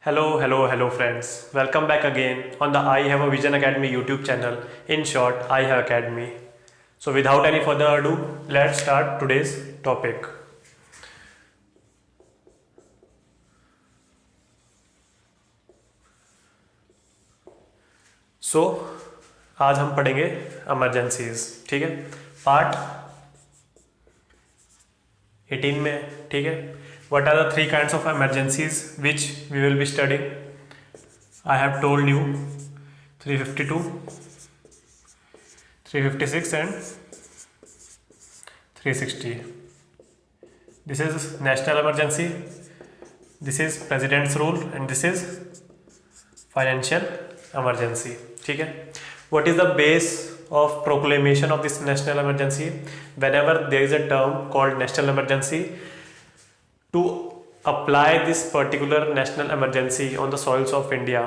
Hello friends. Welcome back again on the I Have a Vision Academy YouTube channel. In short, I Have Academy. So without any further ado, let's start today's topic. So आज हम पढ़ेंगे emergencies, ठीक है, part 18 में, ठीक है. What are the three kinds of emergencies which we will be studying? I have told you 352, 356 and 360. This is national emergency, this is president's rule and this is financial emergency, ठीक है. What is the base of proclamation of this national emergency? Whenever there is a term called national emergency, to apply this particular national emergency on the soils of India,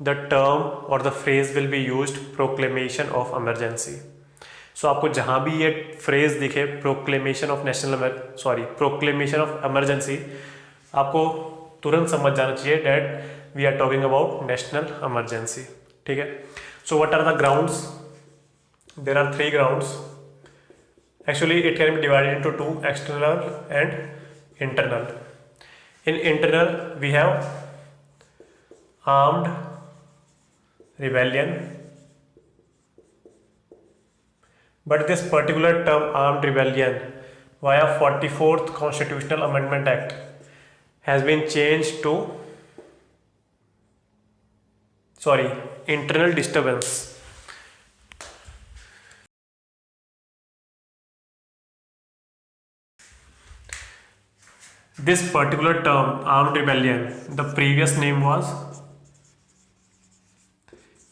the term or the phrase will be used proclamation of emergency. So आपको जहाँ भी ये phrase दिखे proclamation of proclamation of emergency, आपको तुरंत समझ जाना चाहिए that we are talking about national emergency, ठीक है. So what are the grounds? There are three grounds. Actually it can be divided into two, external and internal. In internal we have armed rebellion, but this particular term armed rebellion via 44th Constitutional Amendment Act has been changed to internal disturbance. This particular term armed rebellion, the previous name was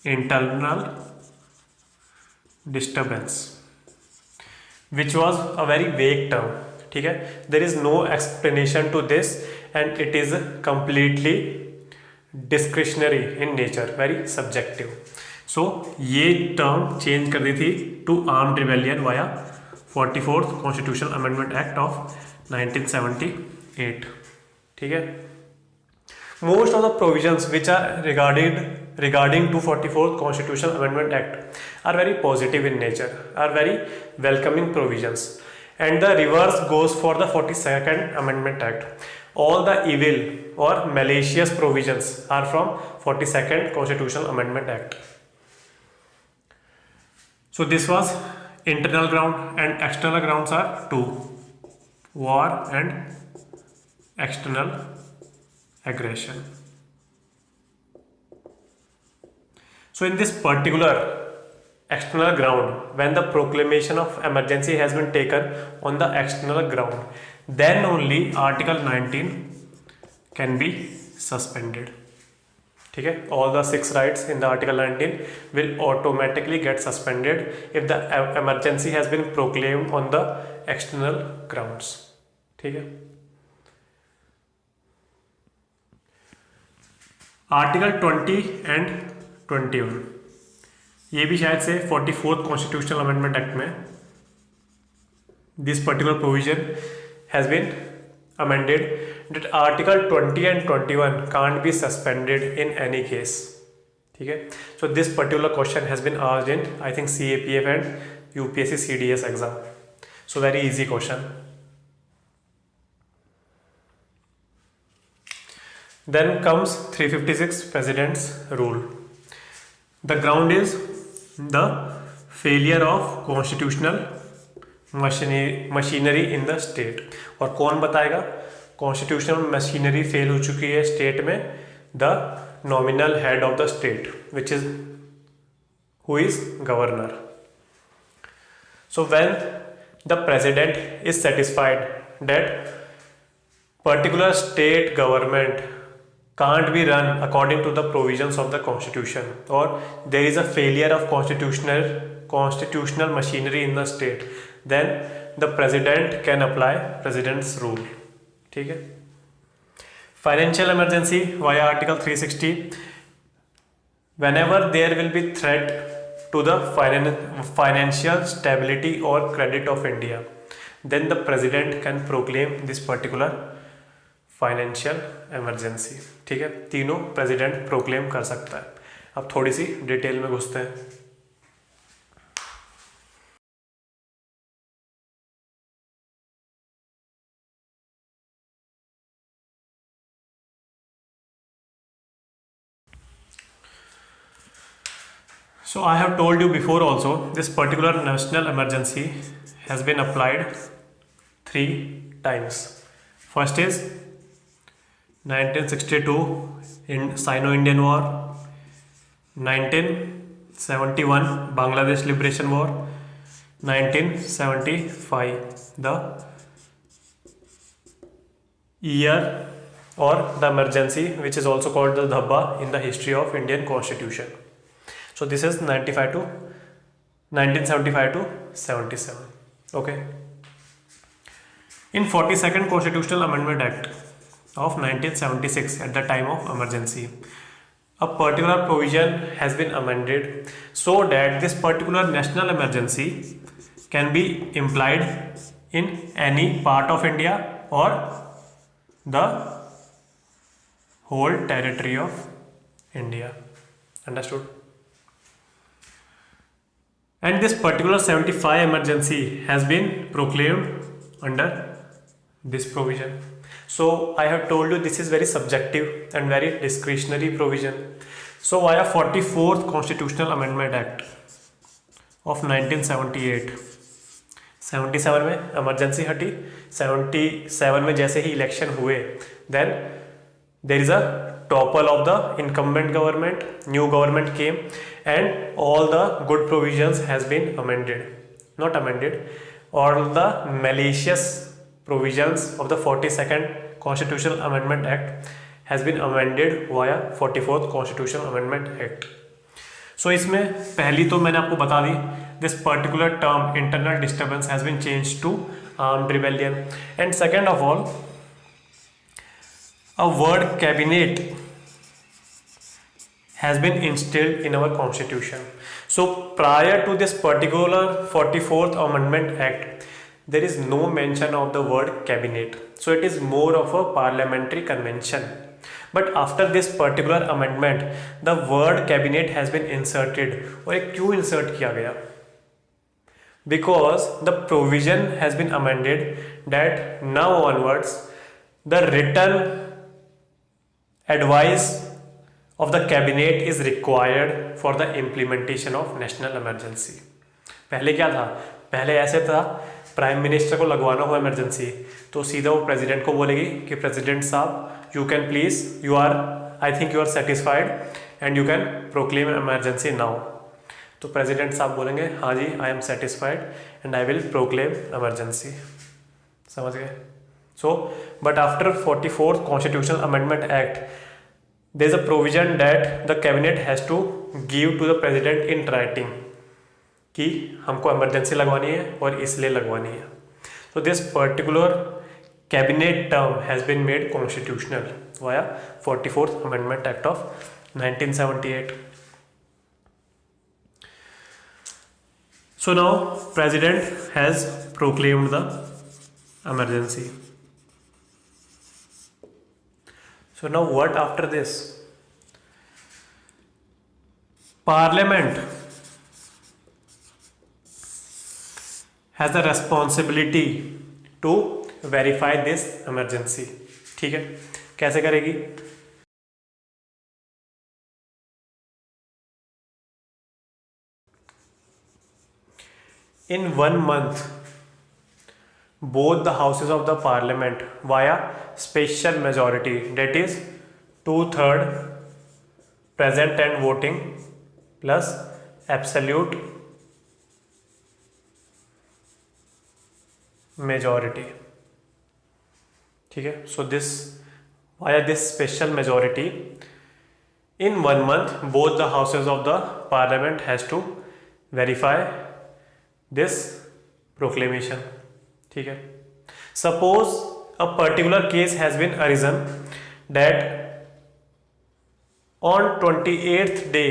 internal disturbance, which was a very vague term, ठीक है. There is no explanation to this and it is completely discretionary in nature, very subjective. So ये term change कर दी थी to armed rebellion via 44th Constitutional Amendment Act of 1978, ठीक है. Most of the provisions which are regarding 244th Constitutional Amendment Act are very positive in nature, are very welcoming provisions, and the reverse goes for the 42nd Amendment Act. All the evil or malicious provisions are from 42nd Constitutional Amendment Act. So this was internal ground, and external grounds are two: war and external aggression. So in this particular external ground, when the proclamation of emergency has been taken on the external ground, then only Article 19 can be suspended, ठीक है. All the 6 rights in the Article 19 will automatically get suspended if the emergency has been proclaimed on the external grounds, ठीक है. Article 20 and 21, ये भी शायद से 44th constitutional amendment act में this particular provision has been amended that article 20 and 21 can't be suspended in any case, ठीक है. So this particular question has been asked in I think CAPF and UPSC CDS exam. So very easy question. Then comes 356 President's Rule. The ground is the failure of constitutional machinery in the state. और कौन बताएगा? Constitutional machinery fail हो चुकी है state में. The nominal head of the state which is who is governor. So when the president is satisfied that particular state government can't be run according to the provisions of the constitution, or there is a failure of constitutional machinery in the state, then the president can apply president's rule, ठीक है. Financial emergency via article 360, whenever there will be threat to the financial stability or credit of India, then the president can proclaim this particular financial emergency. ठीक है, तीनों president proclaim कर सकता है। अब थोड़ी सी डिटेल में घुसते हैं। So I have told you before also, this particular national emergency has been applied 3 times. First is 1962 in Sino-Indian War, 1971 Bangladesh Liberation War, 1975 the year or the emergency which is also called the Dhabba in the history of Indian Constitution. So this is 1975 to 77. Okay. In 42nd Constitutional Amendment Act of 1976, at the time of emergency, a particular provision has been amended so that this particular national emergency can be implied in any part of India or the whole territory of India. Understood? And this particular 75 emergency has been proclaimed under this provision. So I have told you this is very subjective and very discretionary provision. So via 44th Constitutional Amendment Act of 1978, 77 में emergency हटी, 77 में जैसे ही election हुए, then there is a topple of the incumbent government, new government came, and all the good provisions has been amended, not amended, all the malicious provisions of the 42nd Constitutional Amendment Act has been amended via 44th Constitutional Amendment Act. So इसमें पहली तो मैंने आपको बता दी, this particular term internal disturbance has been changed to armed rebellion, and second of all, a word cabinet has been instilled in our constitution. So prior to this particular 44th Amendment Act, there is no mention of the word cabinet. So it is more of a parliamentary convention. But after this particular amendment, the word cabinet has been inserted. और ये क्यों insert किया गया? Because the provision has been amended that now onwards the written advice of the cabinet is required for the implementation of national emergency. पहले क्या था? पहले ऐसे था, प्राइम मिनिस्टर को लगवाना हो इमरजेंसी तो सीधा वो प्रेसिडेंट को बोलेगी कि प्रेसिडेंट साहब you can please, you are, I think you are satisfied and you can proclaim emergency now. तो प्रेसिडेंट साहब बोलेंगे हाँ जी I am satisfied and I will proclaim emergency. समझ गए? So but after 44th Constitutional Amendment Act, there is a provision that the cabinet has to give to the president in writing कि हमको emergency लगवानी है और इसलिए लगवानी है. So this particular cabinet term has been made constitutional via 44th Amendment Act of 1978. So now president has proclaimed the emergency. So now what after this? Parliament has the responsibility to verify this emergency. ठीक है, कैसे करेगी? In 1 month, both the houses of the parliament via special majority, that is 2/3 present and voting plus absolute majority. ठीक है, so this via this special majority in 1 month both the houses of the parliament has to verify this proclamation. ठीक है, suppose a particular case has been arisen that on 28th day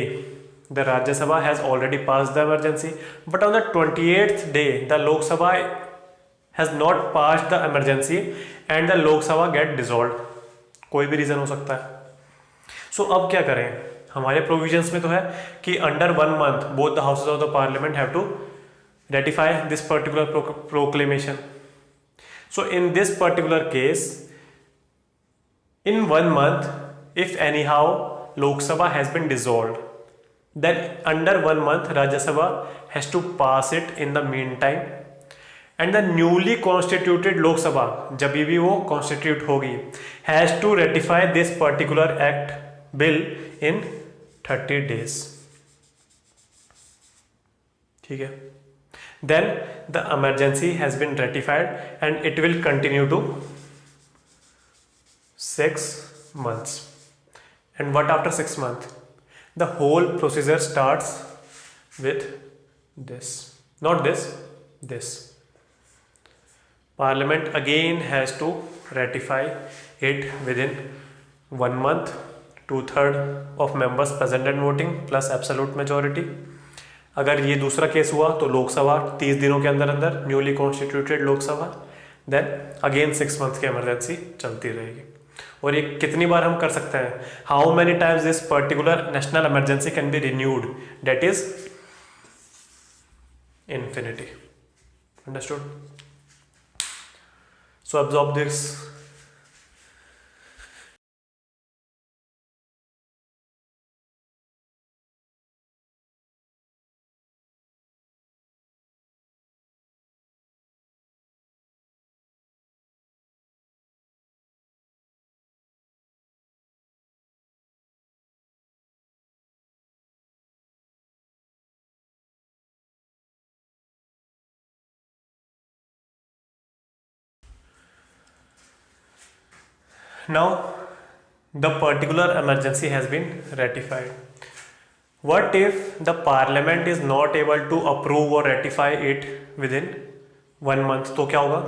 the Rajya Sabha has already passed the emergency, but on the 28th day the Lok Sabha has not passed the emergency and the Lok Sabha get dissolved. कोई भी reason हो सकता है। सो अब क्या करें, हमारे provisions में तो है कि under 1 month both the houses of the parliament have to ratify this particular proclamation. So in this particular case, in 1 month, if anyhow Lok Sabha has been dissolved, then under 1 month Rajya Sabha has to pass it in the meantime, and the newly constituted Lok Sabha जब भी वो constitute होगी has to ratify this particular act bill in 30 days. ठीक है, then the emergency has been ratified and it will continue to 6 months. And what after 6 months? The whole procedure starts with this, not this, this. Parliament again has to ratify it within 1 month, 2/3 of members present and voting plus absolute majority. अगर ये दूसरा case हुआ तो लोकसभा 30 दिनों के अंदर अंदर, newly constituted Lok Sabha, then again 6 month की इमरजेंसी चलती रहेगी। और ये कितनी बार हम कर सकते हैं, how many times this particular national emergency can be renewed, that is infinity. Understood? So absorb this. Now the particular emergency has been ratified. What if the parliament is not able to approve or ratify it within 1 month? तो क्या होगा,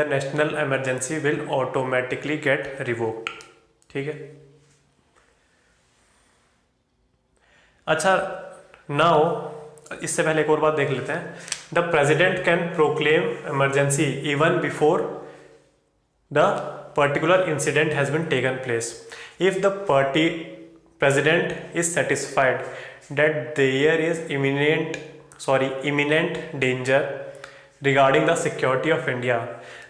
the national emergency will automatically get revoked. ठीक है, अच्छा, now इससे पहले एक और बात देख लेते हैं। The president can proclaim emergency even before the particular incident has been taken place if the president is satisfied that there is imminent danger regarding the security of India,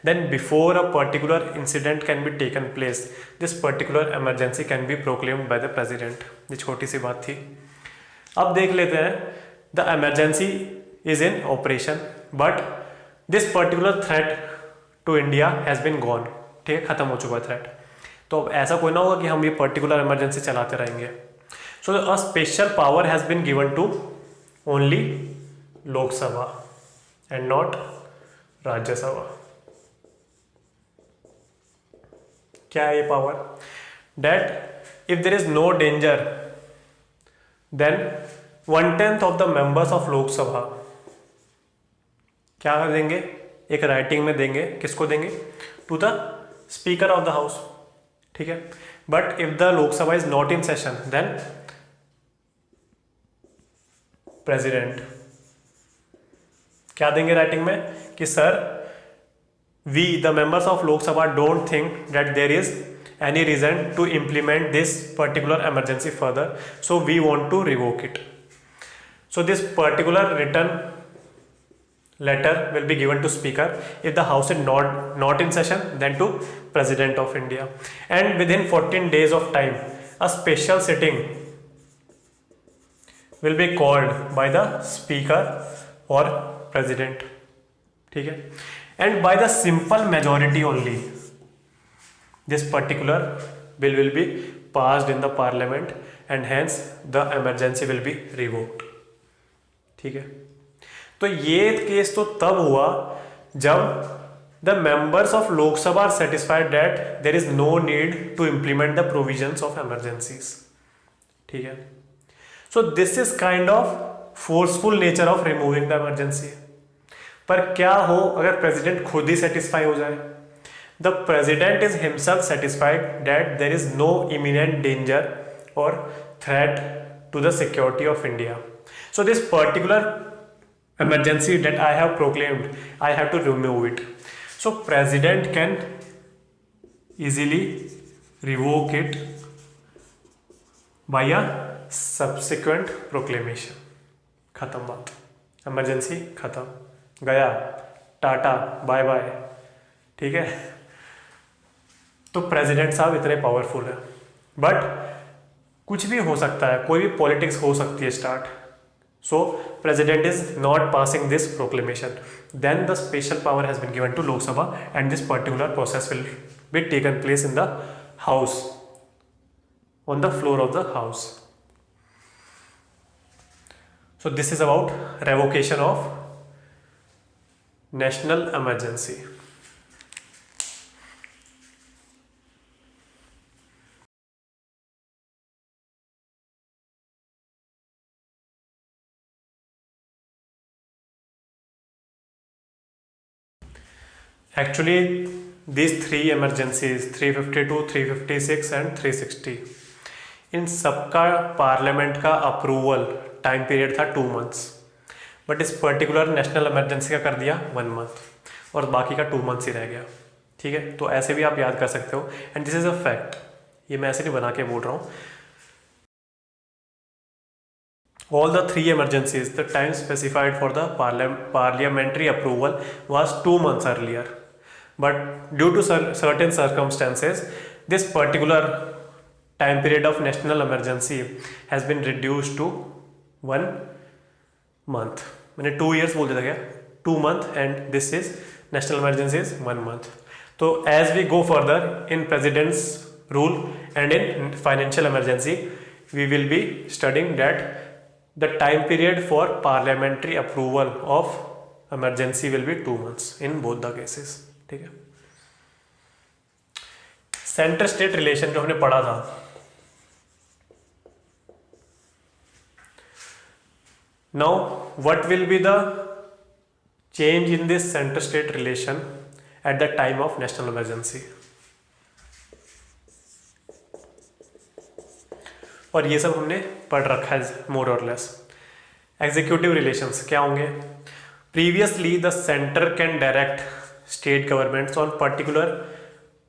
then before a particular incident can be taken place, this particular emergency can be proclaimed by the president. ये छोटी सी बात थी। अब देख लेते हैं, the emergency is in operation but this particular threat to India has been gone. ठीक है, खत्म हो चुका थ्रेट। तो अब ऐसा कोई ना होगा कि हम ये पर्टिकुलर इमरजेंसी चलाते रहेंगे। So a special power has been given to only Lok Sabha and not Rajya Sabha. क्या है ये power? That if there is no danger then 1/10 of the members of Lok Sabha क्या देंगे, एक राइटिंग में देंगे। किसको देंगे? To the speaker of the house. ठीक है, but if the Lok Sabha is not in session then president क्या देंगे राइटिंग में कि sir we the members of Lok Sabha don't think that there is any reason to implement this particular emergency further, so we want to revoke it. So this particular written letter will be given to speaker. If the house is not in session, then to president of India, and within 14 days of time a special sitting will be called by the speaker or president. ठीक है, and by the simple majority only this particular bill will be passed in the parliament and hence the emergency will be revoked. ठीक है, तो ये case तो तब हुआ जब the members of Lok Sabha are satisfied that there is no need to implement the provisions of emergencies. ठीक है, so this is kind of forceful nature of removing the emergency. पर क्या हो अगर प्रेसिडेंट खुद ही सेटिस्फाई हो जाए? The president is himself satisfied that there is no imminent danger or threat to the security of India, so this particular emergency that I have proclaimed, I have to remove it. So president can easily revoke it by a subsequent proclamation. खत्म बात, emergency खत्म, गया, tata bye bye. ठीक है, तो president साहब इतने powerful है, बट कुछ भी हो सकता है, कोई भी पॉलिटिक्स हो सकती है start. So president is not passing this proclamation, then the special power has been given to Lok Sabha and this particular process will be taken place in the house, on the floor of the house. So this is about revocation of national emergency. Actually these three emergencies 352, 356 and 360, इन सबका parliament का approval time period था 2 months, but इस particular national emergency का कर दिया 1 month और बाकी का 2 मंथ्स ही रह गया। ठीक है, तो ऐसे भी आप याद कर सकते हो, and this is a fact, ये मैं ऐसे नहीं बना के बोल रहा हूँ। All the 3 emergencies, the time specified for the parliamentary approval was 2 months earlier, but due to certain circumstances, this particular time period of national emergency has been reduced to 1 month. मैंने 2 years बोल दिया था क्या, 2 month, and this is national emergency is 1 month. तो as we go further in president's rule and in financial emergency, we will be studying that the time period for parliamentary approval of emergency will be 2 months in both the cases. ठीक है, centre state relation जो हमने पढ़ा था, now what will be the change in this center state relation at the time of national emergency? और ये सब हमने पढ़ रखा है मोर और लेस। एग्जीक्यूटिव रिलेशंस क्या होंगे? Previously the centre can direct state governments on particular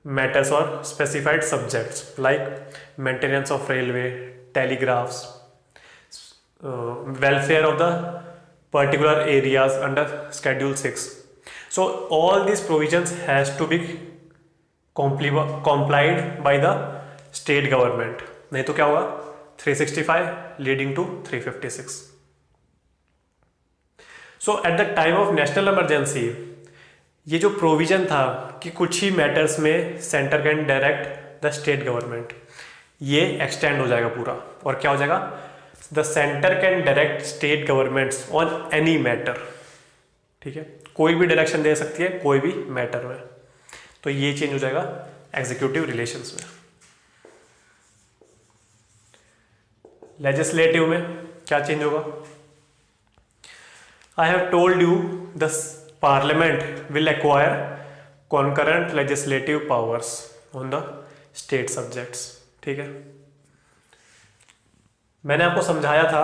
matters or specified subjects like maintenance of railway, telegraphs, welfare of the particular areas under schedule 6. So all these provisions has to be complied by the state government, नहीं तो क्या होगा 365 leading to 356. So at the time of national emergency ये जो provision था कि कुछ ही matters में centre can direct the state government, ये एक्सटेंड हो जाएगा पूरा, और क्या हो जाएगा, the centre can direct state governments on any matter. ठीक है, कोई भी डायरेक्शन दे सकती है कोई भी मैटर में, तो ये चेंज हो जाएगा एग्जीक्यूटिव रिलेशंस में। लेजिस्लेटिव में क्या चेंज होगा? I have told you the parliament will acquire concurrent legislative powers on the state subjects. ठीक है, मैंने आपको समझाया था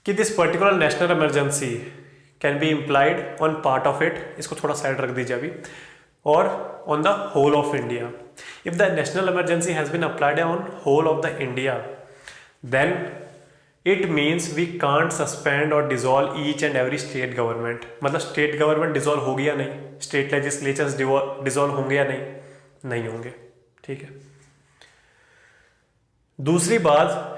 कि this particular national emergency can be implied on part of it, इसको थोड़ा साइड रख दीजिए अभी, और on the whole of India. If the national emergency has been applied on whole of the India, then it means we can't suspend और dissolve each and every state government. मतलब state government dissolve होगी या नहीं, state legislatures dissolve होंगे या नहीं, नहीं होंगे। ठीक है, दूसरी बात,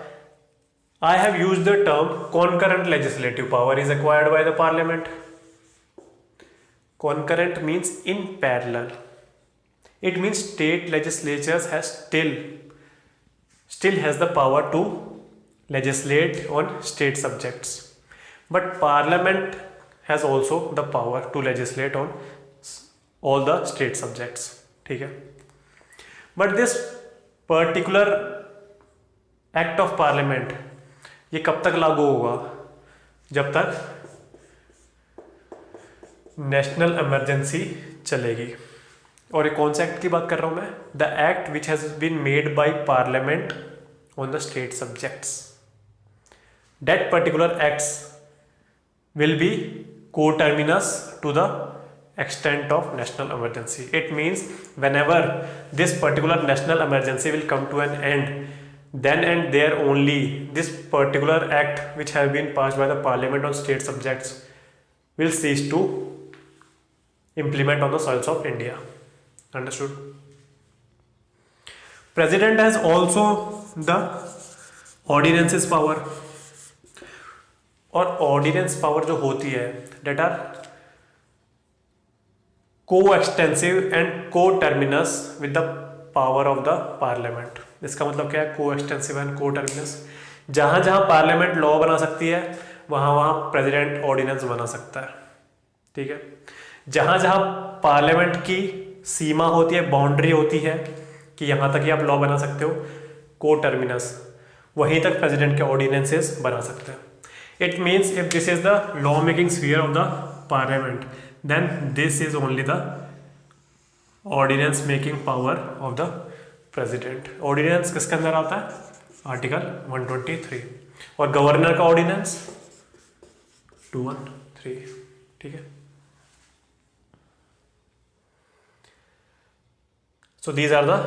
I have used the term concurrent legislative power is acquired by the parliament. Concurrent means in parallel. It means state legislatures has still has the power to legislate on state subjects, but parliament has also the power to legislate on all the state subjects. ठीक है, but this particular act of parliament ये कब तक लागू होगा? जब तक national emergency चलेगी। और ये कौन से एक्ट की बात कर रहा हूं मैं? The act which has been made by parliament on the state subjects. That particular acts will be coterminous to the extent of national emergency. It means whenever this particular national emergency will come to an end, then and there only this particular act which have been passed by the parliament on state subjects will cease to implement on the soils of India. Understood? President has also the ordinances power, और ordinance power जो होती है date are को extensive and को terminus with the power of the parliament. इसका मतलब क्या है? को एक्सटेंसिव एंड को टर्मिनस. जहां जहां पार्लियामेंट लॉ बना सकती है वहां वहां प्रेसिडेंट ऑर्डिनेंस बना सकता है. ठीक है. जहां जहां पार्लियामेंट की सीमा होती है, बाउंड्री होती है कि यहां तक ही आप लॉ बना सकते हो, को टर्मिनस, वहीं तक प्रेसिडेंट के ऑर्डिनेंसेस बना सकते हैं. It means if this is the law making sphere of the parliament, then this is only the ordinance making power of the president. Ordinance किसके अंदर आता है? आर्टिकल 123. और गवर्नर का ऑर्डिनेंस 213. ठीक है. So these are the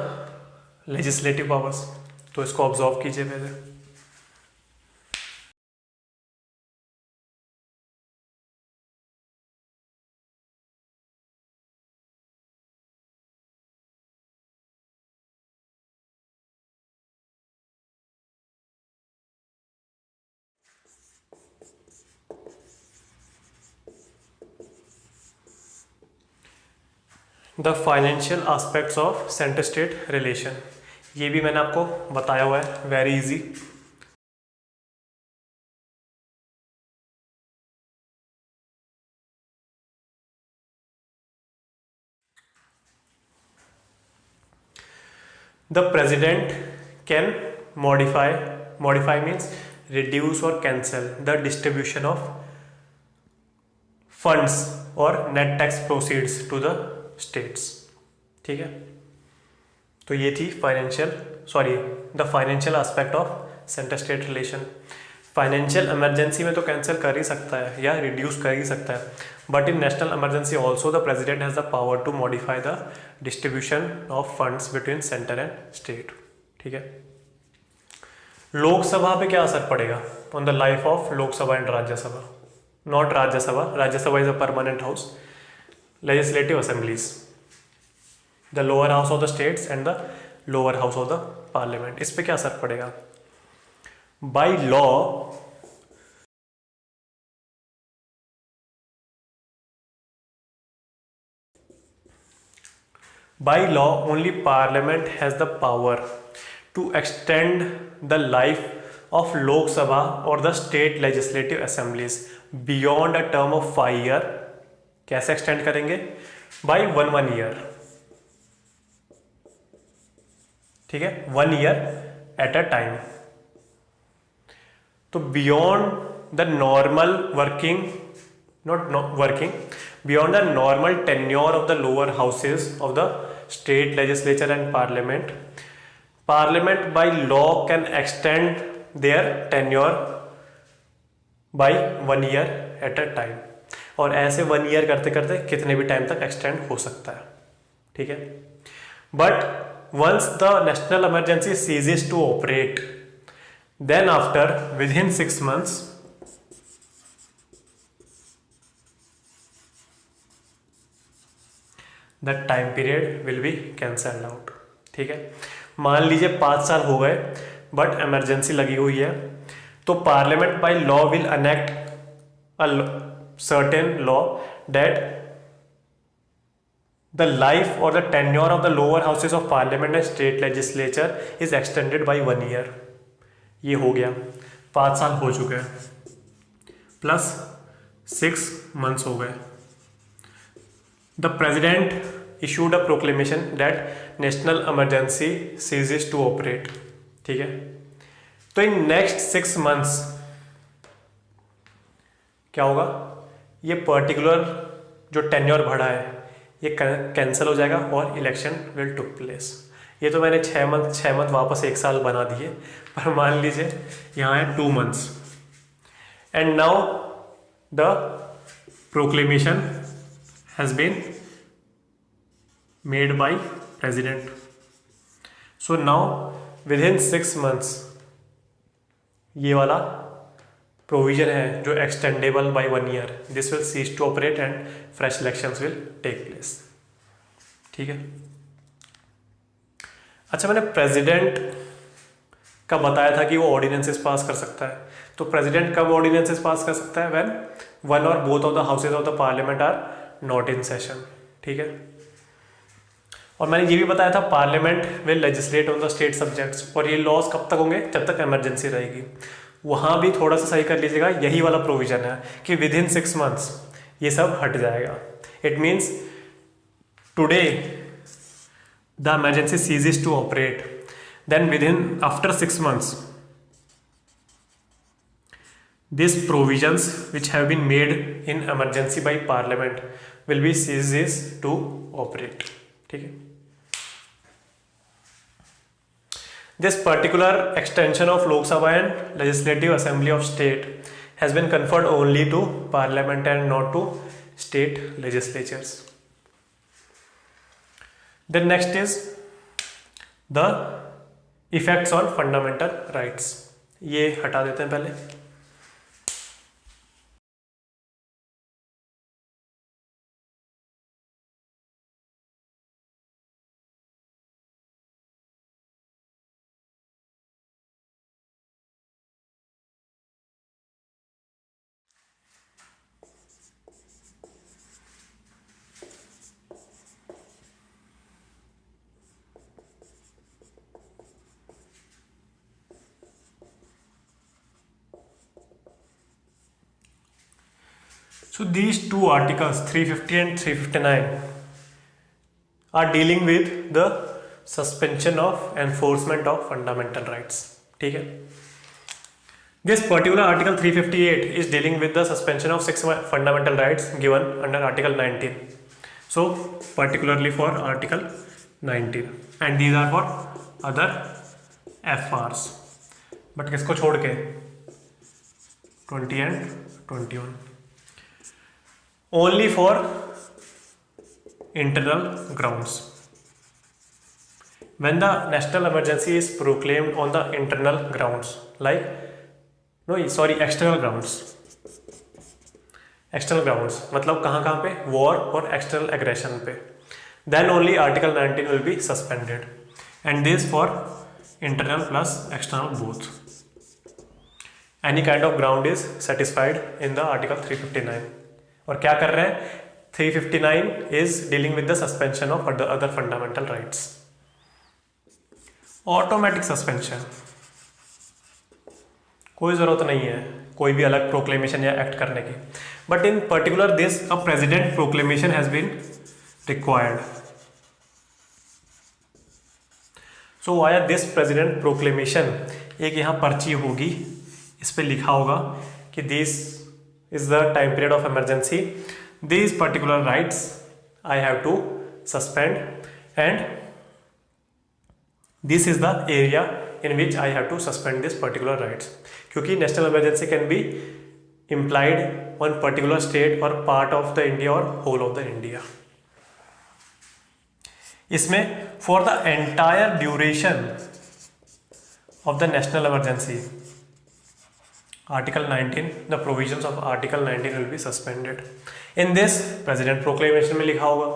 legislative powers. तो इसको ऑब्जर्व कीजिए पहले. The financial aspects of centre state relation, ये भी मैंने आपको बताया हुआ है, very easy. The president can modify means reduce or cancel the distribution of funds or net tax proceeds to the states. ठीक है. तो ये थी the financial aspect of centre state relation. Financial emergency में तो कैंसिल कर ही सकता है या रिड्यूस कर ही सकता है, but in national emergency also the president has the power to modify the distribution of funds between centre and state. ठीक है. लोकसभा पे क्या असर पड़ेगा on the life of Lok Sabha and Rajya Sabha? Not Rajya Sabha, Rajya Sabha is a permanent house. Legislative assemblies, the lower house of the states and the lower house of the parliament. इस पे क्या असर पड़ेगा? By law only parliament has the power to extend the life of Lok Sabha or the state legislative assemblies beyond a term of 5 years. कैसे extend करेंगे? By 1 year. ठीक है. 1 year at a time. तो beyond the normal beyond the normal tenure of the lower houses of the state legislature and parliament by law can extend their tenure by 1 year at a time. और ऐसे 1 year करते करते कितने भी time तक extend हो सकता है. ठीक है. But once the national emergency ceases to operate, then after within 6 months the time period will be cancelled out. ठीक है. मान लीजिए 5 साल हो गए बट इमरजेंसी लगी हुई है, तो parliament by law will enact a certain law that the life or the tenure of the lower houses of parliament and state legislature is extended by 1 year. ये हो गया. 5 साल हो चुके हैं प्लस 6 months हो गए. The president issued a proclamation that national emergency ceases to operate. ठीक है. तो इन नेक्स्ट 6 months क्या होगा? ये पर्टिकुलर जो टेन्योर बढ़ा है ये कैंसिल हो जाएगा और इलेक्शन विल टुक प्लेस. ये तो मैंने 6 मंथ वापस 1 साल बना दिए, पर मान लीजिए यहाँ है 2 months. And now the proclamation has been made by president. So now within 6 months ये वाला प्रोविजन है जो extendable by 1 year, this will cease to operate and fresh elections will take place. ठीक है। अच्छा, मैंने प्रेसिडेंट का बताया था कि वो ऑर्डिनेंसेस पास कर सकता है। तो प्रेसिडेंट कब ऑर्डिनेंसेस पास कर सकता है? व्हेन वन और both of the houses of the parliament are not in session. ठीक है। और मैंने ये भी बताया था parliament will legislate on the state subjects, और ये लॉज कब तक होंगे? जब तक इमरजेंसी रहेगी। वहाँ भी थोड़ा सा सही कर लीजिएगा, यही वाला प्रोविजन है कि विद इन 6 मंथ्स ये सब हट जाएगा। It means today the emergency ceases to operate, then within after 6 months these provisions which have been made in emergency by parliament will be ceases to operate. ठीक है। This particular extension of Lok Sabha and Legislative Assembly of State has been conferred only to parliament and not to state legislatures. Then next is the effects on fundamental rights. ये हटा देते हैं पहले। So these two articles 350 and 359 are dealing with the suspension of enforcement of fundamental rights. ठीक है। This particular article 358 is dealing with the suspension of 6 fundamental rights given under article 19. So particularly for article 19, and these are for other FRs, but किसको छोड़ के 20 and 21 only for internal grounds. When the national emergency is proclaimed on the internal grounds, like external grounds. External grounds मतलब कहाँ पे? War और external aggression पे. Then only article 19 will be suspended, and this for internal plus external both. Any kind of ground is satisfied in the article 359. और क्या कर रहे हैं? 359 is dealing with the suspension of other fundamental rights. Automatic suspension, कोई ज़रूरत नहीं है कोई भी अलग प्रोक्लेमेशन या एक्ट करने की, but in particular this a president proclamation has been required. So via this president proclamation, एक यहाँ पर्ची होगी, इस पर लिखा होगा कि this is the time period of emergency, these particular rights I have to suspend, and this is the area in which I have to suspend this particular rights. क्योंकि national emergency can be implied on particular state or part of the India or whole of the India. इसमें for the entire duration of the national emergency, Article 19, the provisions of Article 19 will be suspended. In this, President Proclamation में लिखा होगा.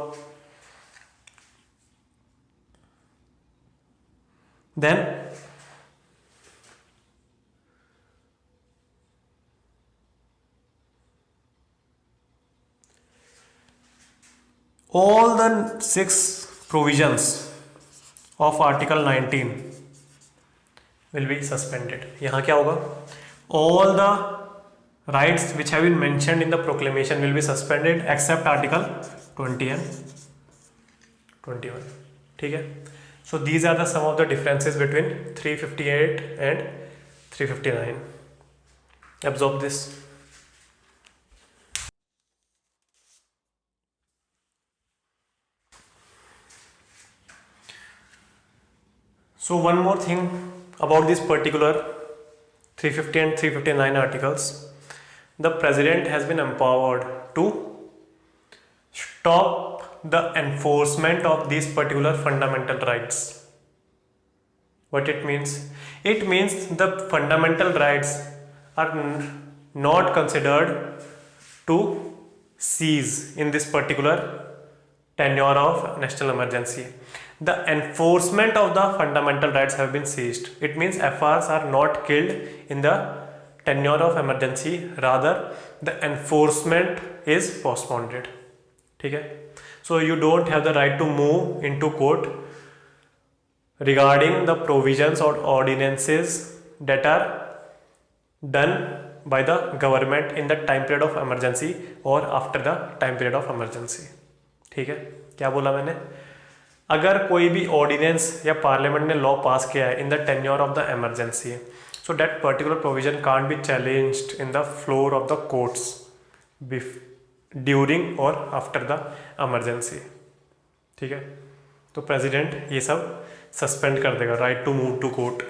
Then all the 6 provisions of Article 19 will be suspended. यहाँ क्या होगा? All the rights which have been mentioned in the proclamation will be suspended except article 20 and 21. ठीक है। So these are the some of the differences between 358 and 359. Absorb this. So one more thing about this particular 350 and 359 articles, the president has been empowered to stop the enforcement of these particular fundamental rights. What it means? It means the fundamental rights are not considered to cease in this particular tenure of national emergency. The enforcement of the fundamental rights have been ceased. It means FRs are not killed in the tenure of emergency, rather the enforcement is postponed. ठीक है? So you don't have the right to move into court regarding the provisions or ordinances that are done by the government in the time period of emergency or after the time period of emergency. ठीक है? क्या बोला मैंने? अगर कोई भी ordinance या parliament ने लॉ पास किया है in the tenure of the emergency, so that particular provision can't be challenged in the floor of the courts during और आफ्टर द एमरजेंसी. ठीक है? तो प्रेसिडेंट ये सब सस्पेंड कर देगा, right to move to court.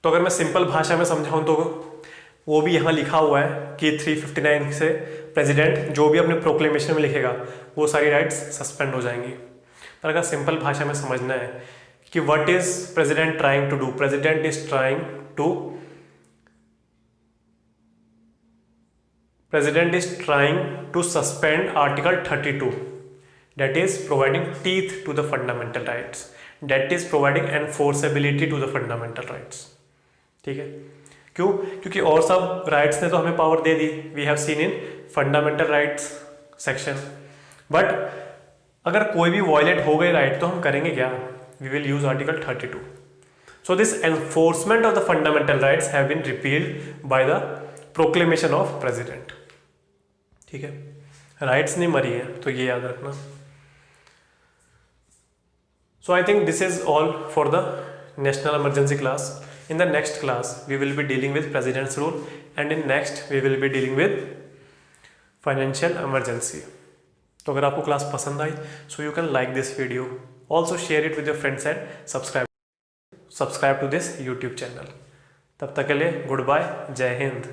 तो अगर मैं सिंपल भाषा में समझाऊं तो वो भी यहाँ लिखा हुआ है कि 359 से प्रेसिडेंट जो भी अपने प्रोक्लेमेशन में लिखेगा वो सारी राइट्स सस्पेंड हो जाएंगी. पर अगर सिंपल भाषा में समझना है कि what is president trying to do, president is trying to suspend article 32, that is providing teeth to the fundamental rights, that is providing enforceability to the fundamental rights. ठीक है? क्यों? क्योंकि और सब राइट्स ने तो हमें पावर दे दी, we have seen in fundamental rights section. But अगर कोई भी वायलेट हो गए राइट तो हम करेंगे क्या? We will use article 32. So this enforcement of the fundamental rights have been repealed by the proclamation of president. ठीक है? राइट्स नहीं मरी है, तो ये याद रखना. So I think this is all for the national emergency class. In the next class we will be dealing with president's rule, and in next we will be dealing with financial emergency. तो अगर आपको class पसंद आई so you can like this video, also share it with your friends and subscribe to this YouTube channel. तब तक के लिए good bye, जय हिंद.